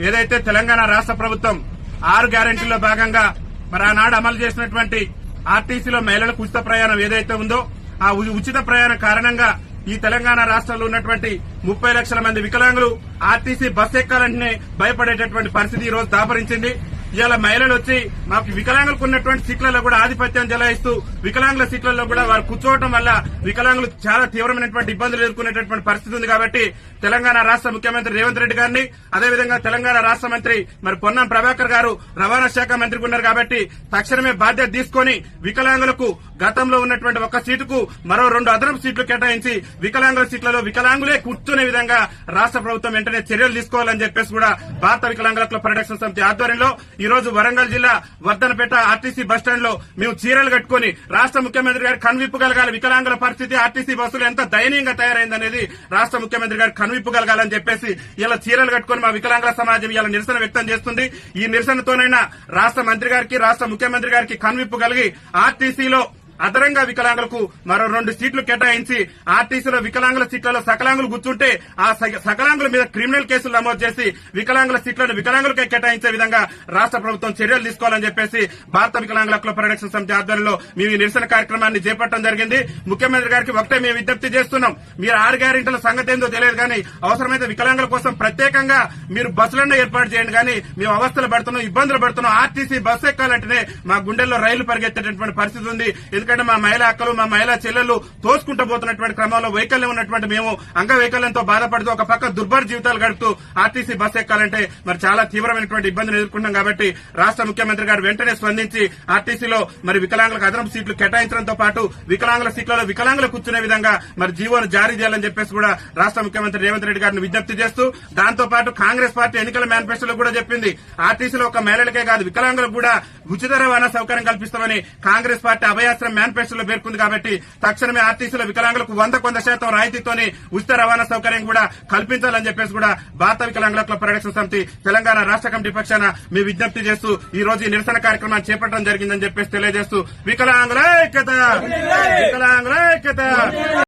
ఏదైతే తెలంగాణ రాష్ట్ర ప్రభుత్వం 6 గ్యారెంటీల్లో భాగంగా మరి ఆనాడు అమలు చేసినటువంటి ఆర్టీసీలో మహిళలకు ఉచిత ప్రయాణం ఏదైతే ఉందో ఆ ఉచిత ప్రయాణం కారణంగా ఈ తెలంగాణ రాష్ట్రంలో ఉన్నటువంటి 30 లక్షల మంది వికలాంగులు ఆర్టీసీ బస్ ఎక్కాలంటేనే భయపడేటటువంటి పరిస్థితి ఈ రోజు దాపరించింది. ఇవాళ మహిళలు వచ్చి మాకు వికలాంగులకు ఉన్నటువంటి సీట్లలో కూడా ఆధిపత్యం చెలాయిస్తూ వికలాంగుల సీట్లలో కూడా వారు కూర్చోవడం వల్ల వికలాంగులు చాలా తీవ్రమైనటువంటి ఇబ్బందులు ఎదుర్కొనేటటువంటి పరిస్థితి ఉంది. కాబట్టి తెలంగాణ రాష్ట్ర ముఖ్యమంత్రి రేవంత్ రెడ్డి గారిని అదేవిధంగా తెలంగాణ రాష్ట్ర మంత్రి మరి పొన్నం ప్రభాకర్ గారు రవాణా శాఖ మంత్రికి ఉన్నారు కాబట్టి తక్షణమే బాధ్యత తీసుకుని వికలాంగులకు గతంలో ఉన్నటువంటి ఒక సీటుకు మరో 2 అదనపు సీట్లు కేటాయించి వికలాంగుల సీట్లలో వికలాంగులే కూర్చునే విధంగా రాష్ట్ర ప్రభుత్వం వెంటనే చర్యలు తీసుకోవాలని చెప్పేసి కూడా భారత వికలాంగుల క్లబ్ పరిరక్షణ సమితి ఆధ్వర్యంలో ఈ రోజు వరంగల్ జిల్లా వర్ధనపేట ఆర్టీసీ బస్టాండ్ లో మేము చీరలు కట్టుకుని రాష్ట్ర ముఖ్యమంత్రి గారు కనువిప్పు కలగాలి, వికలాంగుల పరిస్థితి ఆర్టీసీ బస్సులు ఎంత దయనీయంగా తయారైందనేది రాష్ట్ర ముఖ్యమంత్రి గారు కనువిప్పు కలగాలని చెప్పేసి ఇలా చీరలు కట్టుకుని మా వికలాంగుల సమాజం ఇలా నిరసన వ్యక్తం చేస్తుంది. ఈ నిరసనతోనైనా రాష్ట్ర మంత్రి గారికి రాష్ట్ర ముఖ్యమంత్రి గారికి కనువిప్పు కలిగి ఆర్టీసీలో అదనంగా వికలాంగులకు మరో 2 సీట్లు కేటాయించి ఆర్టీసీలో వికలాంగుల సీట్లలో సకలాంగులు కూర్చుంటే ఆ సకలాంగుల మీద క్రిమినల్ కేసులు నమోదు చేసి వికలాంగుల సీట్లను వికలాంగులకే కేటాయించే విధంగా రాష్ట్ర ప్రభుత్వం చర్యలు తీసుకోవాలని చెప్పేసి భారత వికలాంగుల క్లబ్ పరిరక్షణ సమితి ఆధ్వర్యంలో మేము ఈ నిరసన కార్యక్రమాన్ని చేపట్టడం జరిగింది. ముఖ్యమంత్రి గారికి ఒకటే మేము విజ్ఞప్తి చేస్తున్నాం, మీరు 6 గ్యారెంటీల సంగతి ఏందో తెలియదు కానీ అవసరమైతే వికలాంగుల కోసం ప్రత్యేకంగా మీరు బస్సులను ఏర్పాటు చేయండి. కానీ మేము అవస్థలు పడుతున్నాం, ఇబ్బందులు పడుతున్నాం. ఆర్టీసీ బస్సు ఎక్కాలంటేనే మా గుండెల్లో రైలు పరిగెత్తేటటువంటి పరిస్థితి ఉంది. ఎందుకంటే మా మహిళా అక్కలు మా మహిళా చెల్లెళ్లు తోసుకుంటూ పోతున్నటువంటి క్రమంలో వైకల్యం ఉన్నటువంటి మేము అంగవైకల్యంతో బాధపడుతూ ఒక పక్క దుర్భర జీవితాలు గడుపుతూ ఆర్టీసీ బస్సు ఎక్కాలంటే మరి చాలా తీవ్రమైనటువంటి ఇబ్బందులు ఎదుర్కొంటాం. కాబట్టి రాష్ట్ర ముఖ్యమంత్రి గారు వెంటనే స్పందించి ఆర్టీసీలో మరి వికలాంగులకు అదనపు సీట్లు కేటాయించడంతో పాటు వికలాంగుల సీట్లలో వికలాంగులు కూర్చునే విధంగా మరి జీవోను జారీ చేయాలని చెప్పేసి కూడా రాష్ట్ర ముఖ్యమంత్రి రేవంత్ రెడ్డి గారిని విజ్ఞప్తి చేస్తూ దాంతో పాటు కాంగ్రెస్ పార్టీ ఎన్నికల మేనిఫెస్టోలో కూడా చెప్పింది ఆర్టీసీలో ఒక మహిళలకే కాదు వికలాంగులకు కూడా ఉచిత రవాణా సౌకర్యం కల్పిస్తామని కాంగ్రెస్ పార్టీ అభయాస్త్రం మేనిఫెస్టోలో పేర్కొంది. కాబట్టి తక్షణమే ఆర్టీసీలో వికలాంగులకు 100% రాయితీతోనే ఉచిత రవాణా సౌకర్యం కూడా కల్పించాలని చెప్పేసి కూడా భారత వికలాంగుల క్లబ్ పరిరక్షణ సమితి తెలంగాణ రాష్ట్ర కమిటీ పక్షాన మేము విజ్ఞప్తి చేస్తూ ఈ రోజు ఈ నిరసన కార్యక్రమాన్ని చేపట్టడం జరిగిందని చెప్పేసి తెలియజేస్తూ వికలాంగుల ఐక్యత.